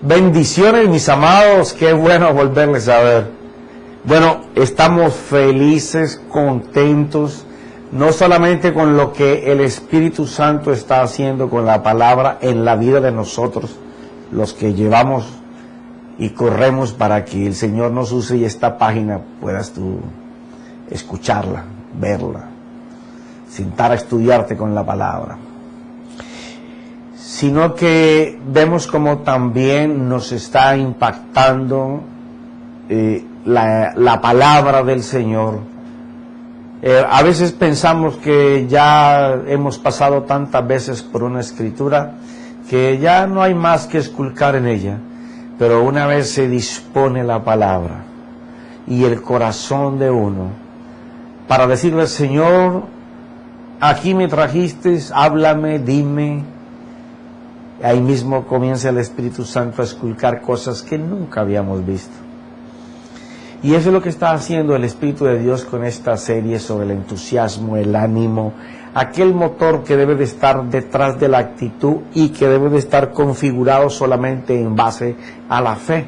Bendiciones, mis amados, qué bueno volverles a ver. Bueno, estamos felices, contentos, no solamente con lo que el Espíritu Santo está haciendo con la palabra en la vida de nosotros, los que llevamos y corremos para que el Señor nos use y esta página puedas tú escucharla, verla, sentar a estudiarte con la palabra, sino que vemos como también nos está impactando la palabra del Señor. A veces pensamos que ya hemos pasado tantas veces por una escritura que ya no hay más que esculcar en ella, pero una vez se dispone la palabra y el corazón de uno para decirle: Señor, aquí me trajiste, háblame, dime. Ahí mismo comienza el Espíritu Santo a esculcar cosas que nunca habíamos visto. Y eso es lo que está haciendo el Espíritu de Dios con esta serie sobre el entusiasmo, el ánimo, aquel motor que debe de estar detrás de la actitud y que debe de estar configurado solamente en base a la fe.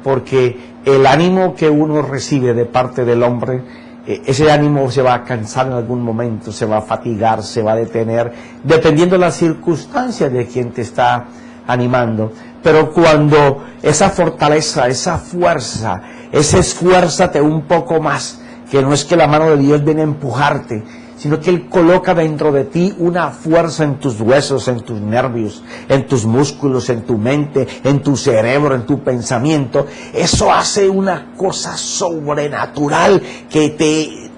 Porque el ánimo que uno recibe de parte del hombre, ese ánimo se va a cansar en algún momento, se va a fatigar, se va a detener, dependiendo de las circunstancias de quien te está animando. Pero cuando esa fortaleza, esa fuerza, ese esfuérzate un poco más, que no es que la mano de Dios viene a empujarte, sino que Él coloca dentro de ti una fuerza en tus huesos, en tus nervios, en tus músculos, en tu mente, en tu cerebro, en tu pensamiento. Eso hace una cosa sobrenatural que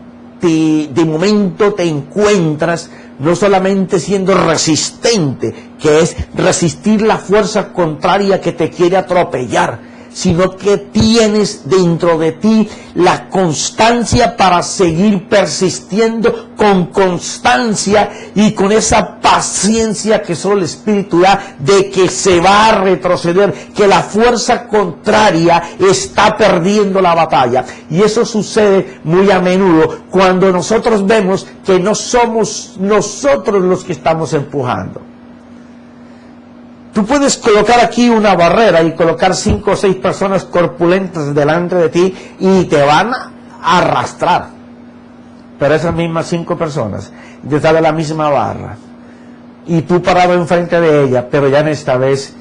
de momento te encuentras no solamente siendo resistente, que es resistir la fuerza contraria que te quiere atropellar, sino que tienes dentro de ti la constancia para seguir persistiendo con constancia y con esa paciencia que solo el Espíritu da, de que se va a retroceder, que la fuerza contraria está perdiendo la batalla. Y eso sucede muy a menudo cuando nosotros vemos que no somos nosotros los que estamos empujando. Tú puedes colocar aquí una barrera y colocar 5 o 6 personas corpulentas delante de ti y te van a arrastrar. Pero esas mismas 5 personas detrás de la misma barra y tú parado enfrente de ella, pero ya en esta vez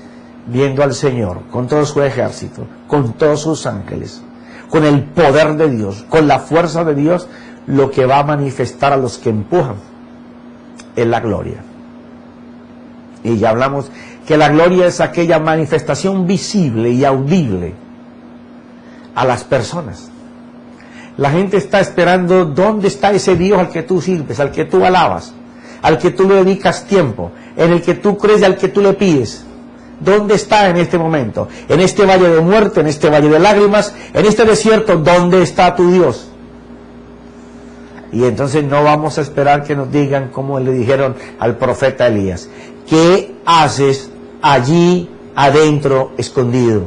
viendo al Señor con todo su ejército, con todos sus ángeles, con el poder de Dios, con la fuerza de Dios, lo que va a manifestar a los que empujan es la gloria. Y ya hablamos que la gloria es aquella manifestación visible y audible a las personas. La gente está esperando dónde está ese Dios al que tú sirves, al que tú alabas, al que tú le dedicas tiempo, en el que tú crees y al que tú le pides. ¿Dónde está en este momento? En este valle de muerte, en este valle de lágrimas, en este desierto, ¿dónde está tu Dios? Y entonces no vamos a esperar que nos digan como le dijeron al profeta Elías: ¿qué haces allí adentro escondido?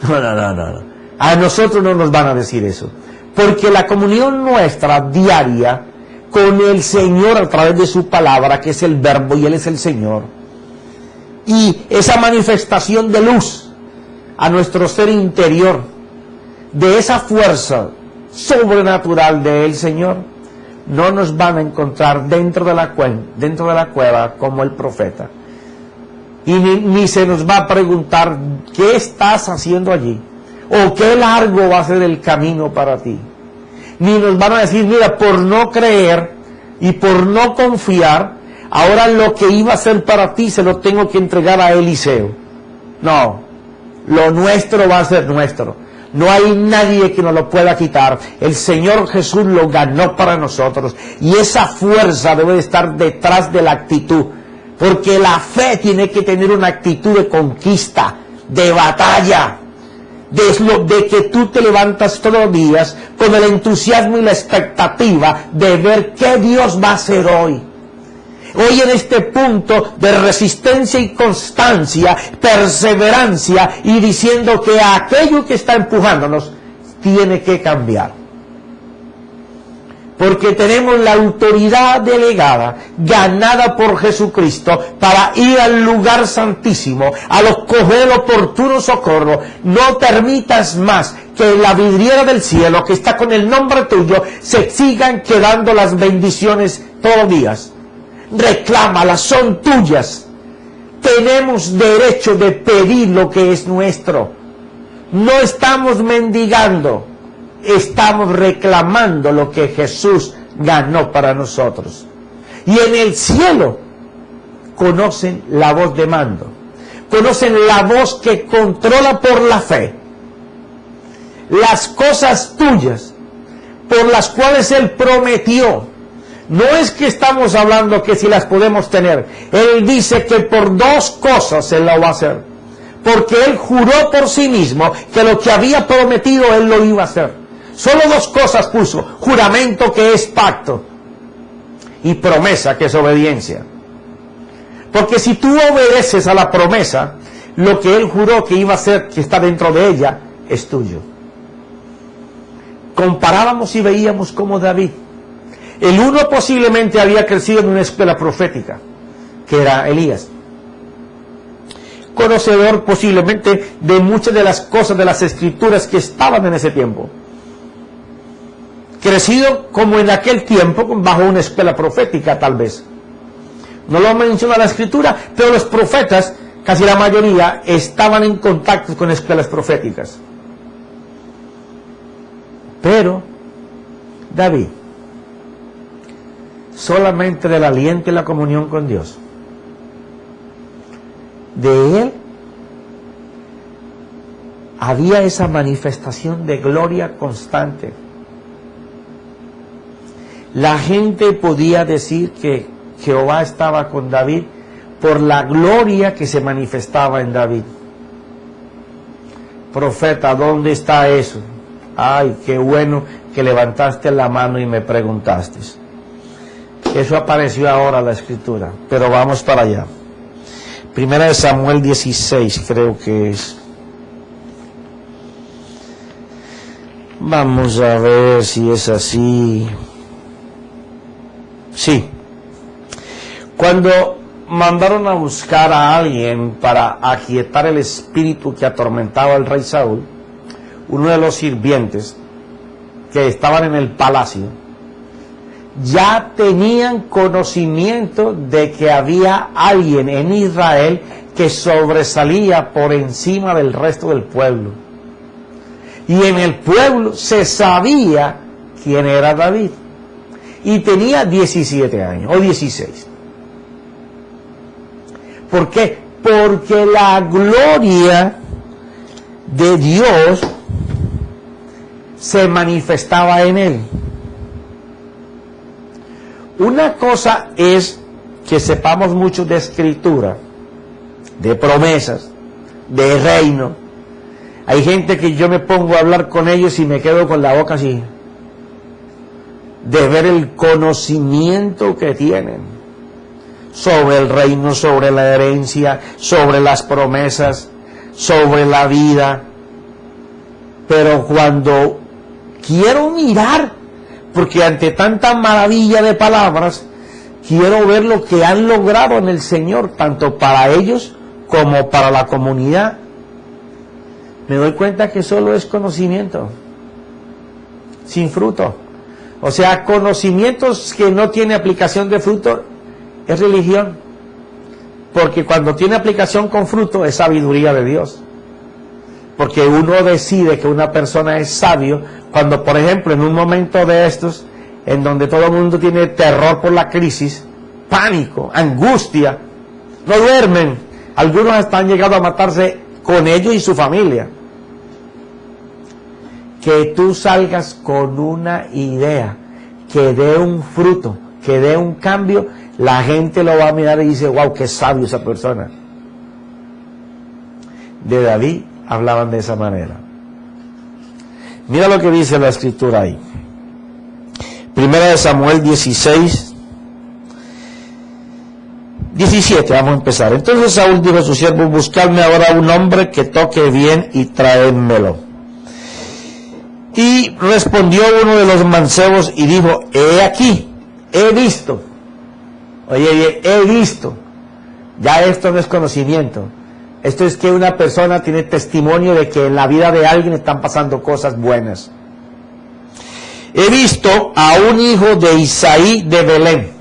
No. A nosotros no nos van a decir eso. Porque la comunión nuestra diaria con el Señor a través de su palabra, que es el Verbo y Él es el Señor, y esa manifestación de luz a nuestro ser interior, de esa fuerza sobrenatural del Señor, no nos van a encontrar dentro de la cueva como el profeta. Y ni se nos va a preguntar: ¿qué estás haciendo allí? O qué largo va a ser el camino para ti. Ni nos van a decir: mira, por no creer y por no confiar, ahora lo que iba a ser para ti se lo tengo que entregar a Eliseo. No, lo nuestro va a ser nuestro. No hay nadie que nos lo pueda quitar. El Señor Jesús lo ganó para nosotros. Y esa fuerza debe de estar detrás de la actitud. Porque la fe tiene que tener una actitud de conquista, de batalla, de que tú te levantas todos los días con el entusiasmo y la expectativa de ver qué Dios va a hacer hoy. Hoy en este punto de resistencia y constancia, perseverancia, y diciendo que aquello que está empujándonos tiene que cambiar. porque tenemos la autoridad delegada, ganada por Jesucristo, para ir al lugar santísimo, a coger el oportuno socorro. No permitas más que en la vidriera del cielo, que está con el nombre tuyo, se sigan quedando las bendiciones todos los días. Reclámalas, son tuyas. Tenemos derecho de pedir lo que es nuestro. No estamos mendigando, estamos reclamando lo que Jesús ganó para nosotros. Y en el cielo conocen la voz de mando, conocen la voz que controla por la fe las cosas tuyas por las cuales Él prometió. No es que estamos hablando que si las podemos tener. Él dice que por dos cosas Él lo va a hacer. Porque Él juró por sí mismo que lo que había prometido Él lo iba a hacer. Solo dos cosas puso: juramento, que es pacto, y promesa, que es obediencia. Porque si tú obedeces a la promesa, lo que Él juró que iba a hacer, que está dentro de ella, es tuyo. Comparábamos y veíamos como David, el uno posiblemente había crecido en una escuela profética, que era Elías, conocedor posiblemente de muchas de las cosas de las escrituras que estaban en ese tiempo, crecido como en aquel tiempo bajo una escuela profética. Tal vez no lo menciona la escritura, pero los profetas, casi la mayoría, estaban en contacto con escuelas proféticas. Pero David, solamente del aliento y la comunión con Dios, de él había esa manifestación de gloria constante. La gente podía decir que Jehová estaba con David por la gloria que se manifestaba en David. Profeta, ¿dónde está eso? Ay, qué bueno que levantaste la mano y me preguntaste. Eso apareció ahora en la escritura, pero vamos para allá. Primera de Samuel 16, creo que es. Vamos a ver si es así. Sí. Cuando mandaron a buscar a alguien para aquietar el espíritu que atormentaba al rey Saúl, uno de los sirvientes que estaban en el palacio ya tenían conocimiento de que había alguien en Israel que sobresalía por encima del resto del pueblo. Y en el pueblo se sabía quién era David. Y tenía 17 años, o 16. ¿Por qué? Porque la gloria de Dios se manifestaba en él. Una cosa es que sepamos mucho de escritura, de promesas, de reino. Hay gente que yo me pongo a hablar con ellos y me quedo con la boca así, de ver el conocimiento que tienen sobre el reino, sobre la herencia, sobre las promesas, sobre la vida. Pero cuando quiero mirar, porque ante tanta maravilla de palabras, quiero ver lo que han logrado en el Señor, tanto para ellos como para la comunidad, me doy cuenta que solo es conocimiento, sin fruto. O sea, conocimientos que no tiene aplicación de fruto, es religión. Porque cuando tiene aplicación con fruto, es sabiduría de Dios. Porque uno decide que una persona es sabio cuando, por ejemplo, en un momento de estos, en donde todo el mundo tiene terror por la crisis, pánico, angustia, no duermen, algunos hasta han llegado a matarse con ellos y su familia. Que tú salgas con una idea que dé un fruto, que dé un cambio, la gente lo va a mirar y dice: wow, qué sabio esa persona. De David hablaban de esa manera. Mira lo que dice la escritura ahí. Primera de Samuel 16, 17, vamos a empezar. Entonces Saúl dijo a sus siervos: buscadme ahora un hombre que toque bien y traédmelo. Y respondió uno de los mancebos y dijo, he aquí, he visto. Oye, bien, he visto. Ya esto no es conocimiento. Esto es que una persona tiene testimonio de que en la vida de alguien están pasando cosas buenas. He visto a un hijo de Isaí de Belén.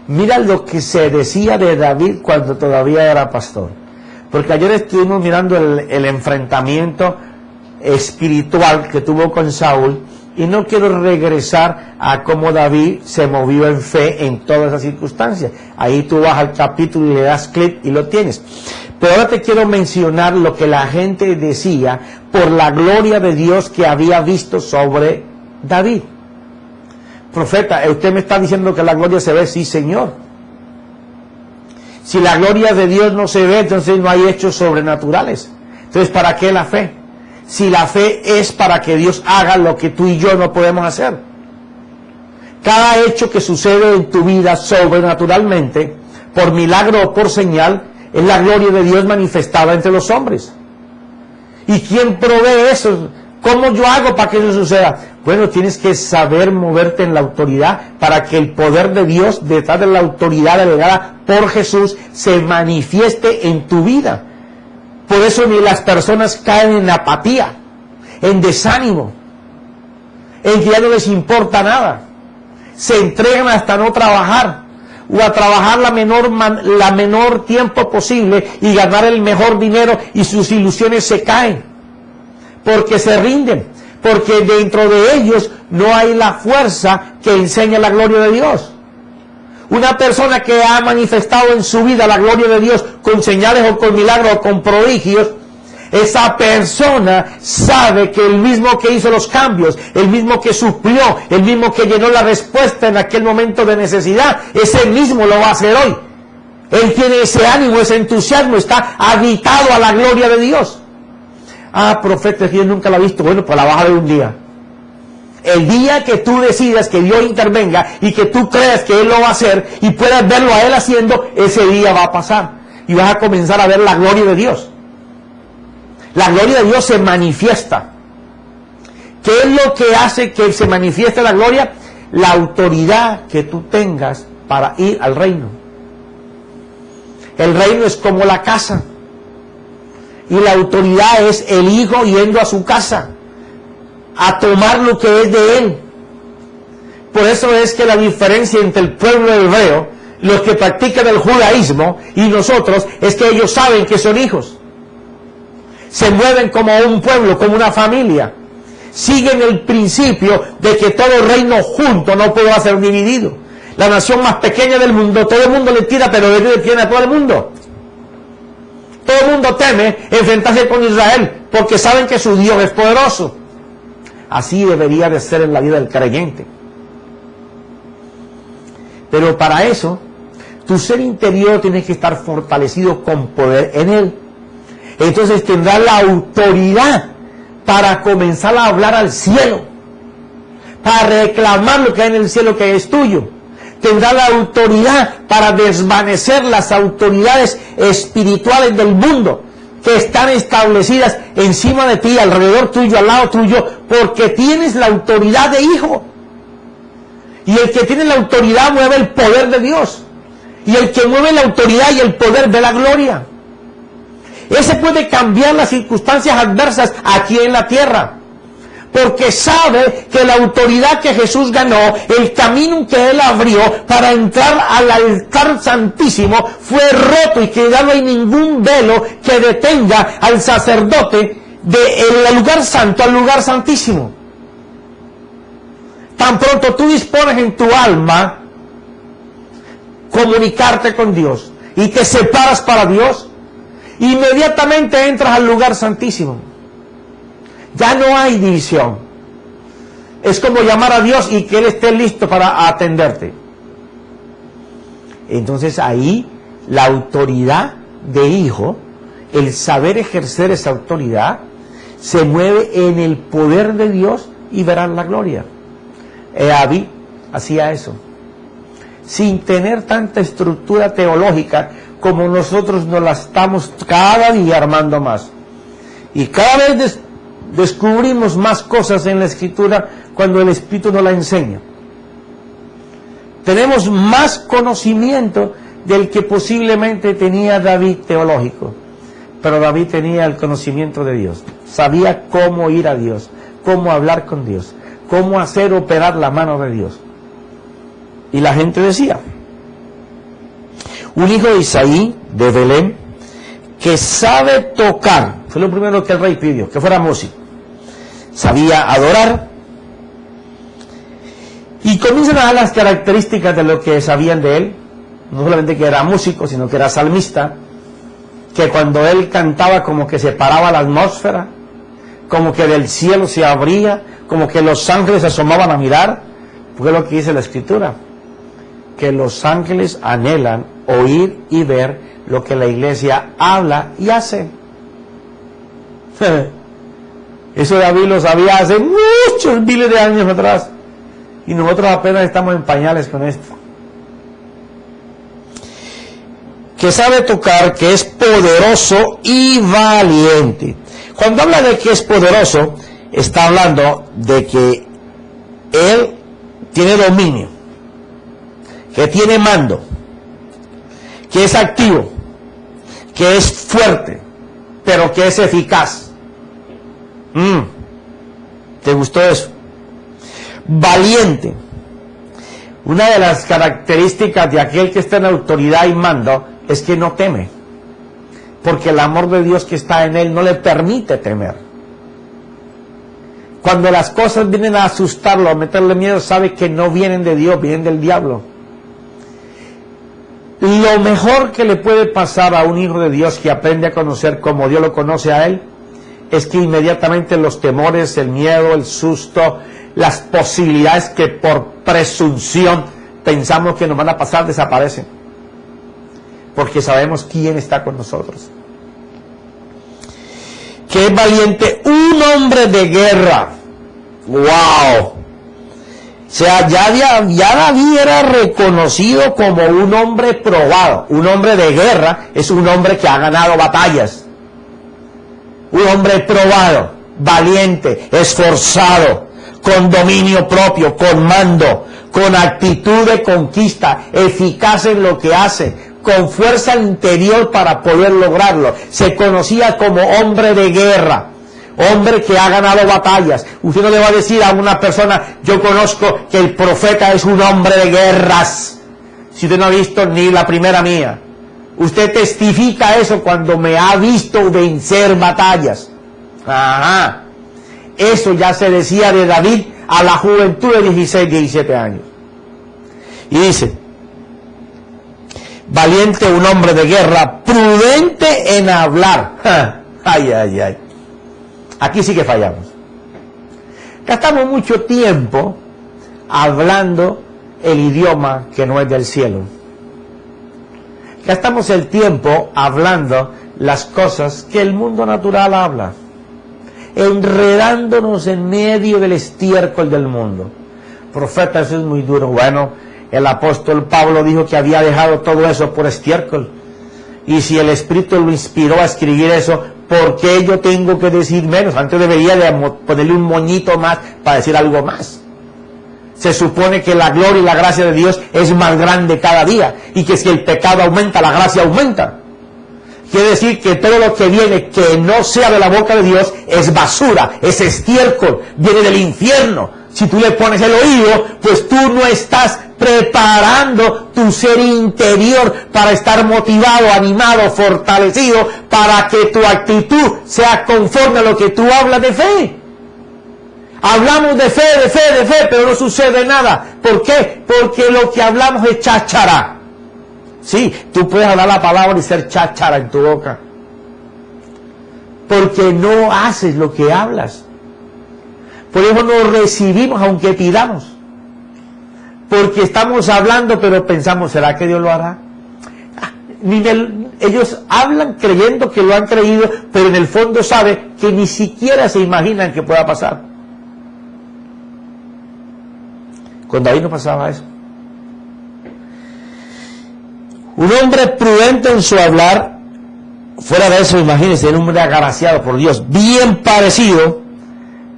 Mira lo que se decía de David cuando todavía era pastor. Porque ayer estuvimos mirando el enfrentamiento espiritual que tuvo con Saúl, y no quiero regresar a cómo David se movió en fe en todas esas circunstancias. Ahí tú vas al capítulo y le das clic y lo tienes. Pero ahora te quiero mencionar lo que la gente decía por la gloria de Dios que había visto sobre David. Profeta, usted me está diciendo que la gloria se ve. Sí, Señor. Si la gloria de Dios no se ve, entonces no hay hechos sobrenaturales. Entonces, ¿para qué la fe? Si la fe es para que Dios haga lo que tú y yo no podemos hacer. Cada hecho que sucede en tu vida sobrenaturalmente, por milagro o por señal, es la gloria de Dios manifestada entre los hombres. ¿Y quién provee eso? ¿Cómo yo hago para que eso suceda? Bueno, tienes que saber moverte en la autoridad para que el poder de Dios, detrás de la autoridad delegada por Jesús, se manifieste en tu vida. Por eso ni las personas caen en apatía, en desánimo, en que ya no les importa nada. Se entregan hasta no trabajar, o a trabajar la menor tiempo posible y ganar el mejor dinero, y sus ilusiones se caen, porque se rinden, porque dentro de ellos no hay la fuerza que enseña la gloria de Dios. Una persona que ha manifestado en su vida la gloria de Dios con señales o con milagros o con prodigios, esa persona sabe que el mismo que hizo los cambios, el mismo que suplió, el mismo que llenó la respuesta en aquel momento de necesidad, ese mismo lo va a hacer hoy. Él tiene ese ánimo, ese entusiasmo, está habitado a la gloria de Dios. Ah, profeta, yo nunca la he visto. Bueno, pues la vas a ver un día. El día que tú decidas que Dios intervenga y que tú creas que Él lo va a hacer y puedas verlo a Él haciendo, ese día va a pasar y vas a comenzar a ver la gloria de Dios. La gloria de Dios se manifiesta. ¿Qué es lo que hace que se manifieste la gloria? La autoridad que tú tengas para ir al reino. El reino es como la casa, y la autoridad es el hijo yendo a su casa a tomar lo que es de él. Por eso es que la diferencia entre el pueblo hebreo, los que practican el judaísmo, y nosotros, es que ellos saben que son hijos. Se mueven como un pueblo, como una familia. Siguen el principio de que todo reino junto no puede ser dividido. La nación más pequeña del mundo, todo el mundo le tira, pero Dios le tiene a todo el mundo. Todo el mundo teme enfrentarse con Israel, porque saben que su Dios es poderoso. Así debería de ser en la vida del creyente. Pero para eso, tu ser interior tiene que estar fortalecido con poder en Él. Entonces tendrás la autoridad para comenzar a hablar al cielo, para reclamar lo que hay en el cielo que es tuyo. Tendrás la autoridad para desvanecer las autoridades espirituales del mundo que están establecidas encima de ti, alrededor tuyo, al lado tuyo, porque tienes la autoridad de hijo. Y el que tiene la autoridad mueve el poder de Dios. Y el que mueve la autoridad y el poder ve la gloria. Ese puede cambiar las circunstancias adversas aquí en la tierra, porque sabe que la autoridad que Jesús ganó, el camino que Él abrió para entrar al altar santísimo fue roto, y que ya no hay ningún velo que detenga al sacerdote del lugar santo al lugar santísimo. Tan pronto tú dispones en tu alma comunicarte con Dios y te separas para Dios, inmediatamente entras al lugar santísimo. Ya no hay división. Es como llamar a Dios y que Él esté listo para atenderte. Entonces ahí la autoridad de hijo, el saber ejercer esa autoridad, se mueve en el poder de Dios y verán la gloria. David hacía eso, sin tener tanta estructura teológica como nosotros nos la estamos cada día armando más. Y cada vez descubrimos más cosas en la Escritura cuando el Espíritu nos la enseña. Tenemos más conocimiento del que posiblemente tenía David teológico. Pero David tenía el conocimiento de Dios. Sabía cómo ir a Dios, cómo hablar con Dios, cómo hacer operar la mano de Dios. Y la gente decía, un hijo de Isaí, de Belén, que sabe tocar, fue lo primero que el rey pidió, que fuera músico. Sabía adorar. Y comienzan a dar las características de lo que sabían de él. No solamente que era músico, sino que era salmista. Que cuando él cantaba como que se paraba la atmósfera, como que del cielo se abría, como que los ángeles se asomaban a mirar, porque es lo que dice la Escritura, que los ángeles anhelan oír y ver lo que la iglesia habla y hace. Eso David lo sabía hace muchos miles de años atrás, y nosotros apenas estamos en pañales con esto. Que sabe tocar, que es poderoso y valiente. Cuando habla de que es poderoso, está hablando de que él tiene dominio, que tiene mando, que es activo, que es fuerte, pero que es eficaz. ¿Te gustó eso? Valiente. Una de las características de aquel que está en autoridad y mando es que no teme, porque el amor de Dios que está en él no le permite temer. Cuando las cosas vienen a asustarlo, a meterle miedo, sabe que no vienen de Dios, vienen del diablo. Lo mejor que le puede pasar a un hijo de Dios que aprende a conocer como Dios lo conoce a él, es que inmediatamente los temores, el miedo, el susto, las posibilidades que por presunción pensamos que nos van a pasar, desaparecen. Porque sabemos quién está con nosotros. Que es valiente, un hombre de guerra. ¡Wow! O sea, ya David era reconocido como un hombre probado. Un hombre de guerra es un hombre que ha ganado batallas. Un hombre probado, valiente, esforzado, con dominio propio, con mando, con actitud de conquista, eficaz en lo que hace, con fuerza interior para poder lograrlo. Se conocía como hombre de guerra, hombre que ha ganado batallas. Usted no le va a decir a una persona, yo conozco que el profeta es un hombre de guerras, si usted no ha visto ni la primera mía. Usted testifica eso cuando me ha visto vencer batallas. Ajá. Eso ya se decía de David a la juventud de 16, 17 años. Y dice, valiente, un hombre de guerra, prudente en hablar. Ay, ay, ay. Aquí sí que fallamos. Gastamos mucho tiempo hablando el idioma que no es del cielo. Gastamos el tiempo hablando las cosas que el mundo natural habla, enredándonos en medio del estiércol del mundo. Profeta, eso es muy duro. Bueno, el apóstol Pablo dijo que había dejado todo eso por estiércol. Y si el Espíritu lo inspiró a escribir eso, ¿por qué yo tengo que decir menos? Antes debería de ponerle un moñito más para decir algo más. Se supone que la gloria y la gracia de Dios es más grande cada día, y que si el pecado aumenta, la gracia aumenta. Quiere decir que todo lo que viene que no sea de la boca de Dios es basura, es estiércol, viene del infierno. Si tú le pones el oído, pues tú no estás preparando tu ser interior para estar motivado, animado, fortalecido, para que tu actitud sea conforme a lo que tú hablas de fe. Hablamos de fe, pero no sucede nada. ¿Por qué? Porque lo que hablamos es cháchara. Sí, tú puedes hablar la palabra y ser cháchara en tu boca, porque no haces lo que hablas. Por eso no recibimos aunque pidamos, porque estamos hablando pero pensamos, ¿será que Dios lo hará? Ellos hablan creyendo que lo han creído, pero en el fondo saben que ni siquiera se imaginan que pueda pasar. Con David no pasaba eso. Un hombre prudente en su hablar, fuera de eso, imagínense, un hombre agraciado por Dios, bien parecido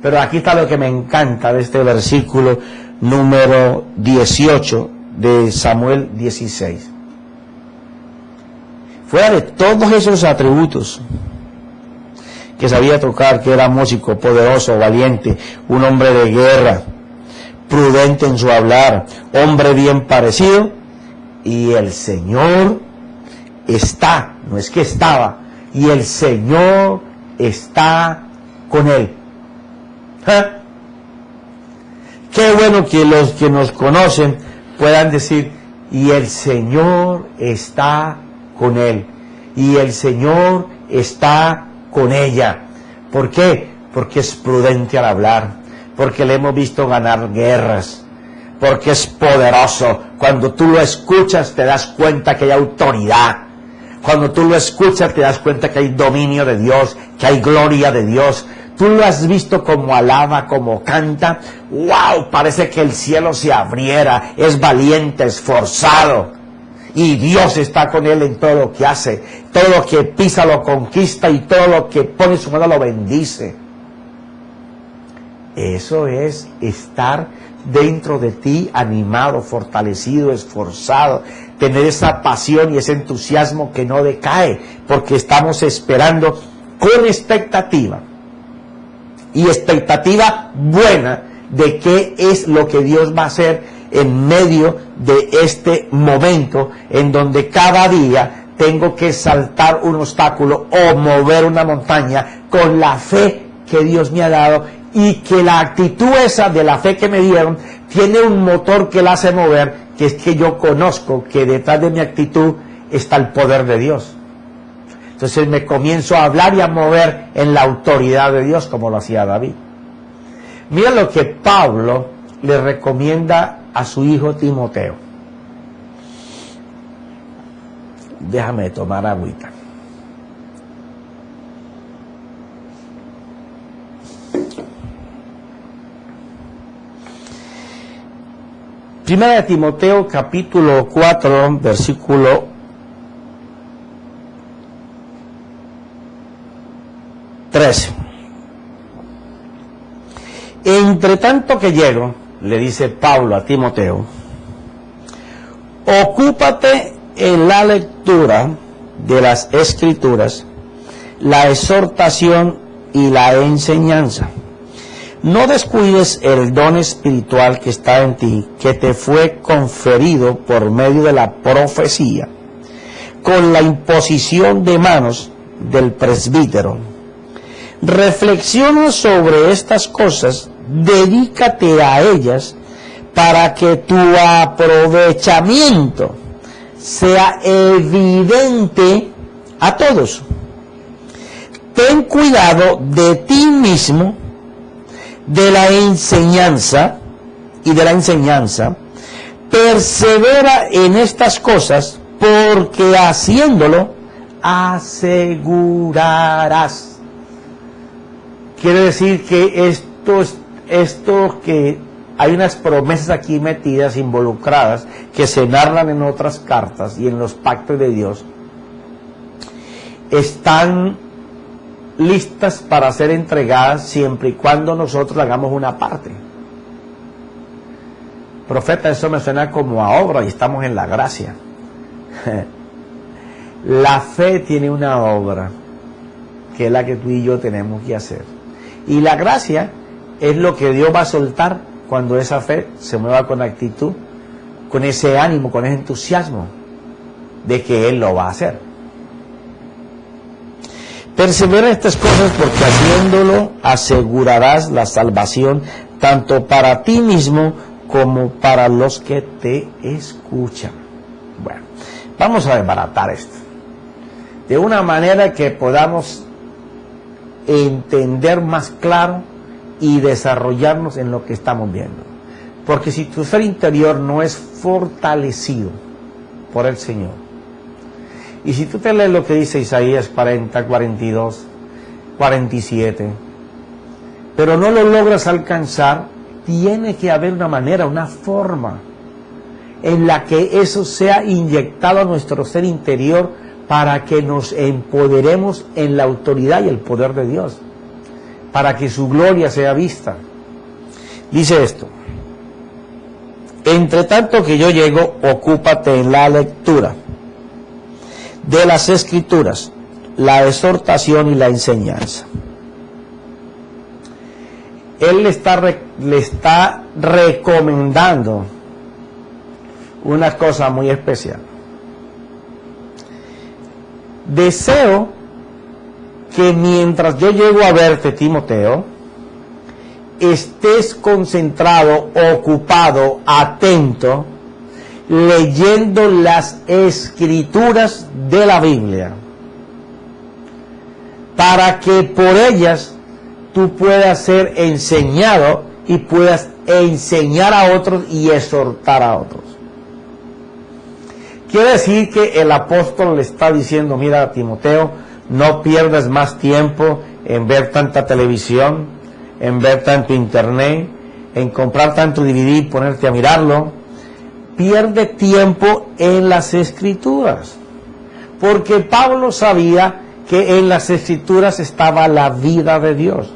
Pero aquí está lo que me encanta de este versículo número 18 de Samuel 16. Fuera de todos esos atributos que sabía tocar, que era músico, poderoso, valiente, un hombre de guerra, prudente en su hablar, hombre bien parecido, y el Señor está, no es que estaba, y el Señor está con él. ¿Ah? Qué bueno que los que nos conocen puedan decir, y el Señor está con él, y el Señor está con ella. ¿Por qué? Porque es prudente al hablar, porque le hemos visto ganar guerras, porque es poderoso. Cuando tú lo escuchas te das cuenta que hay autoridad. Cuando tú lo escuchas te das cuenta que hay dominio de Dios, que hay gloria de Dios. Tú lo has visto como alaba, como canta. ¡Wow! Parece que el cielo se abriera. Es valiente, esforzado. Y Dios está con él en todo lo que hace. Todo lo que pisa lo conquista y todo lo que pone su mano lo bendice. Eso es estar dentro de ti animado, fortalecido, esforzado. Tener esa pasión y ese entusiasmo que no decae. Porque estamos esperando con expectativa. Y expectativa buena de qué es lo que Dios va a hacer en medio de este momento en donde cada día tengo que saltar un obstáculo o mover una montaña con la fe que Dios me ha dado, y que la actitud esa de la fe que me dieron tiene un motor que la hace mover, que es que yo conozco que detrás de mi actitud está el poder de Dios. Entonces me comienzo a hablar y a mover en la autoridad de Dios, como lo hacía David. Mira lo que Pablo le recomienda a su hijo Timoteo. Déjame tomar agüita. Primera de Timoteo, capítulo 4, versículo 13. Entre tanto que llego, le dice Pablo a Timoteo, ocúpate en la lectura de las Escrituras, la exhortación y la enseñanza. No descuides el don espiritual que está en ti, que te fue conferido por medio de la profecía, con la imposición de manos del presbítero. Reflexiona sobre estas cosas, dedícate a ellas, para que tu aprovechamiento sea evidente a todos. Ten cuidado de ti mismo, de la enseñanza y de la enseñanza. Persevera en estas cosas, porque haciéndolo asegurarás. Quiere decir que esto que hay unas promesas aquí metidas, involucradas, que se narran en otras cartas y en los pactos de Dios, están listas para ser entregadas siempre y cuando nosotros hagamos una parte. Profeta, eso me suena como a obra y estamos en la gracia. La fe tiene una obra que es la que tú y yo tenemos que hacer, y la gracia es lo que Dios va a soltar cuando esa fe se mueva con actitud, con ese ánimo, con ese entusiasmo de que Él lo va a hacer. Persevera en estas cosas, porque haciéndolo asegurarás la salvación tanto para ti mismo como para los que te escuchan. Bueno, vamos a desbaratar esto de una manera que podamos entender más claro y desarrollarnos en lo que estamos viendo. Porque si tu ser interior no es fortalecido por el Señor, y si tú te lees lo que dice Isaías 40, 42, 47, pero no lo logras alcanzar, tiene que haber una manera, una forma en la que eso sea inyectado a nuestro ser interior, para que nos empoderemos en la autoridad y el poder de Dios, para que su gloria sea vista. Dice esto: entre tanto que yo llego, ocúpate en la lectura de las Escrituras, la exhortación y la enseñanza. Él le está recomendando una cosa muy especial. Deseo que mientras yo llego a verte, Timoteo, estés concentrado, ocupado, atento, leyendo las Escrituras de la Biblia, para que por ellas tú puedas ser enseñado y puedas enseñar a otros y exhortar a otros. Quiere decir que el apóstol le está diciendo: mira, Timoteo, no pierdas más tiempo en ver tanta televisión, en ver tanto internet, en comprar tanto DVD y ponerte a mirarlo. Pierde tiempo en las Escrituras, porque Pablo sabía que en las Escrituras estaba la vida de Dios.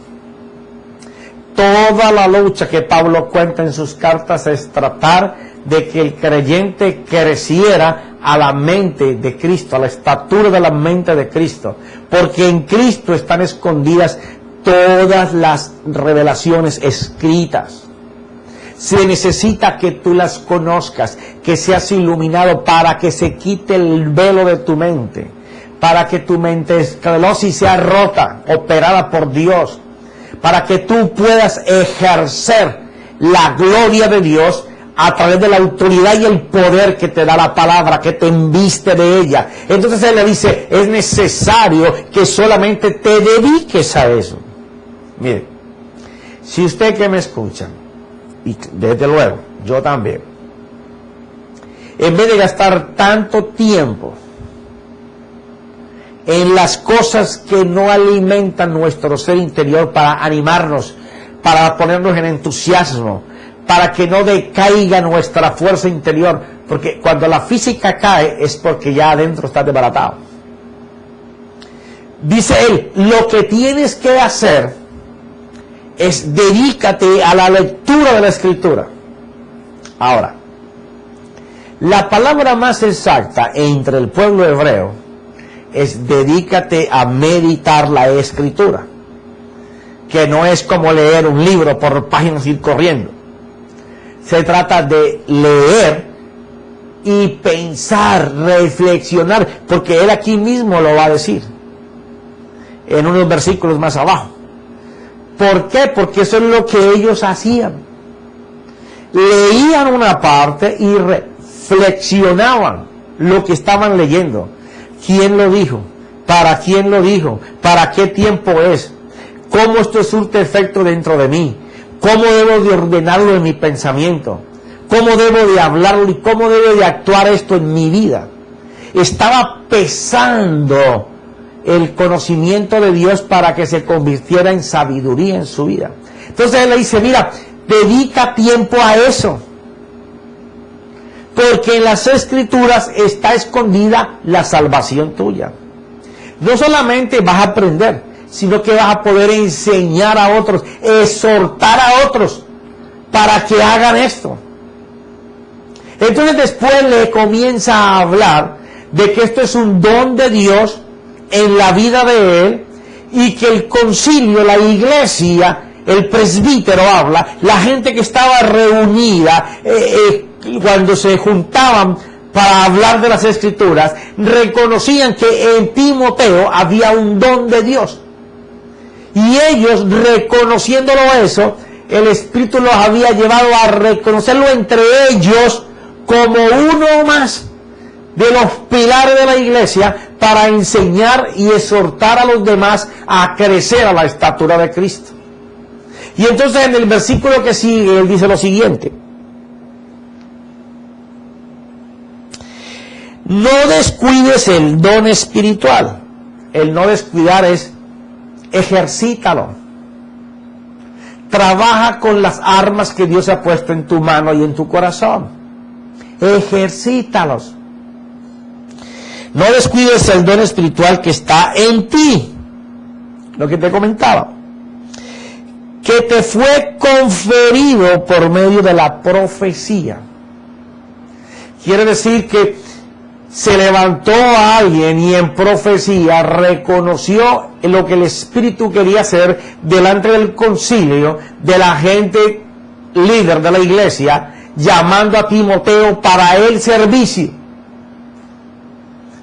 Toda la lucha que Pablo cuenta en sus cartas es tratar de que el creyente creciera a la mente de Cristo, a la estatura de la mente de Cristo, porque en Cristo están escondidas todas las revelaciones escritas. Se necesita que tú las conozcas, que seas iluminado para que se quite el velo de tu mente, para que tu mente esclerosis sea rota, operada por Dios, para que tú puedas ejercer la gloria de Dios a través de la autoridad y el poder que te da la palabra, que te embiste de ella. Entonces él le dice: es necesario que solamente te dediques a eso. Mire, si usted que me escucha, y desde luego yo también, en vez de gastar tanto tiempo en las cosas que no alimentan nuestro ser interior para animarnos, para ponernos en entusiasmo, para que no decaiga nuestra fuerza interior, porque cuando la física cae es porque ya adentro está desbaratado. Dice él: lo que tienes que hacer es dedícate a la lectura de la Escritura. Ahora, la palabra más exacta entre el pueblo hebreo es dedícate a meditar la Escritura, que no es como leer un libro por páginas y ir corriendo. Se trata de leer y pensar, reflexionar, porque él aquí mismo lo va a decir en unos versículos más abajo. ¿Por qué? Porque eso es lo que ellos hacían. Leían una parte y reflexionaban lo que estaban leyendo. ¿Quién lo dijo? ¿Para quién lo dijo? ¿Para qué tiempo es? ¿Cómo esto surte efecto dentro de mí? ¿Cómo debo de ordenarlo en mi pensamiento? ¿Cómo debo de hablarlo y cómo debo de actuar esto en mi vida? Estaba pesando el conocimiento de Dios para que se convirtiera en sabiduría en su vida. Entonces él le dice: mira, dedica tiempo a eso, porque en las Escrituras está escondida la salvación tuya. No solamente vas a aprender, sino que vas a poder enseñar a otros, exhortar a otros para que hagan esto. Entonces después le comienza a hablar de que esto es un don de Dios en la vida de él, y que el concilio, la iglesia, el presbítero habla, la gente que estaba reunida cuando se juntaban para hablar de las Escrituras, reconocían que en Timoteo había un don de Dios. Y ellos, reconociéndolo eso, el Espíritu los había llevado a reconocerlo entre ellos como uno más de los pilares de la iglesia, para enseñar y exhortar a los demás a crecer a la estatura de Cristo. Y entonces en el versículo que sigue, él dice lo siguiente: no descuides el don espiritual. El no descuidar es ejercítalo. Trabaja con las armas que Dios ha puesto en tu mano y en tu corazón. Ejercítalos. No descuides el don espiritual que está en ti, lo que te comentaba. que te fue conferido por medio de la profecía. Quiere decir que se levantó a alguien y en profecía reconoció lo que el Espíritu quería hacer delante del concilio, de la gente líder de la iglesia, llamando a Timoteo para el servicio.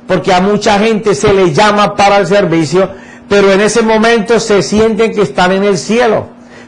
Porque a mucha gente se le llama para el servicio, pero en ese momento se sienten que están en el cielo.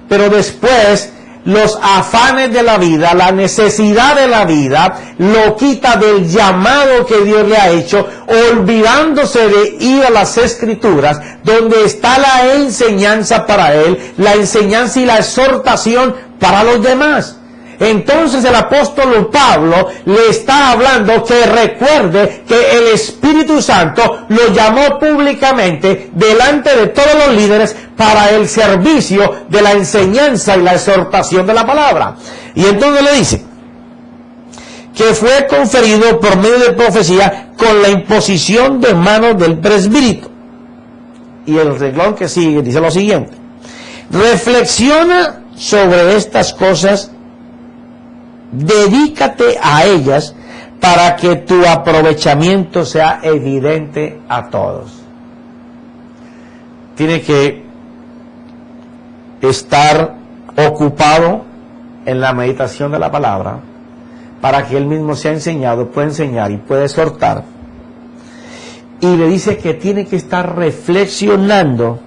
Pero después los afanes de la vida, la necesidad de la vida, lo quita del llamado que Dios le ha hecho, olvidándose de ir a las Escrituras, donde está la enseñanza para él, la enseñanza y la exhortación para los demás. Entonces el apóstol Pablo le está hablando que recuerde que el Espíritu Santo lo llamó públicamente delante de todos los líderes para el servicio de la enseñanza y la exhortación de la palabra. Y entonces le dice que fue conferido por medio de profecía con la imposición de manos del presbítero. Y el renglón que sigue dice lo siguiente: reflexiona sobre estas cosas, dedícate a ellas para que tu aprovechamiento sea evidente a todos. Tiene que estar ocupado en la meditación de la palabra para que él mismo sea enseñado, pueda enseñar y pueda exhortar. Y le dice que tiene que estar reflexionando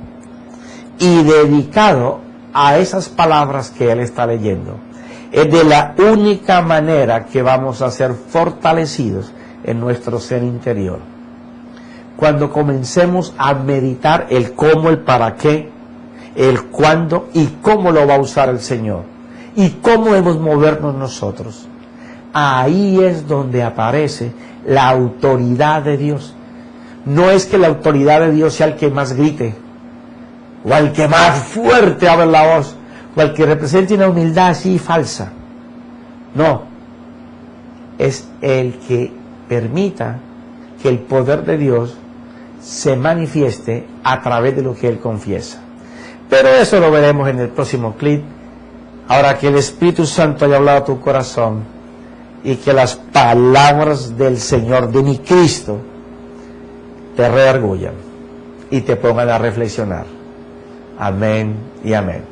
y dedicado a esas palabras que él está leyendo. Es de la única manera que vamos a ser fortalecidos en nuestro ser interior. Cuando comencemos a meditar el cómo, el para qué, el cuándo y cómo lo va a usar el Señor y cómo debemos movernos nosotros. Ahí es donde aparece la autoridad de Dios. No es que la autoridad de Dios sea el que más grite o el que más fuerte hable la voz, o el que represente una humildad así falsa. No, es el que permita que el poder de Dios se manifieste a través de lo que él confiesa. Pero eso lo veremos en el próximo clip. Ahora que el Espíritu Santo haya hablado a tu corazón y que las palabras del Señor, de mi Cristo, te redargullan y te pongan a reflexionar. Amén y amén.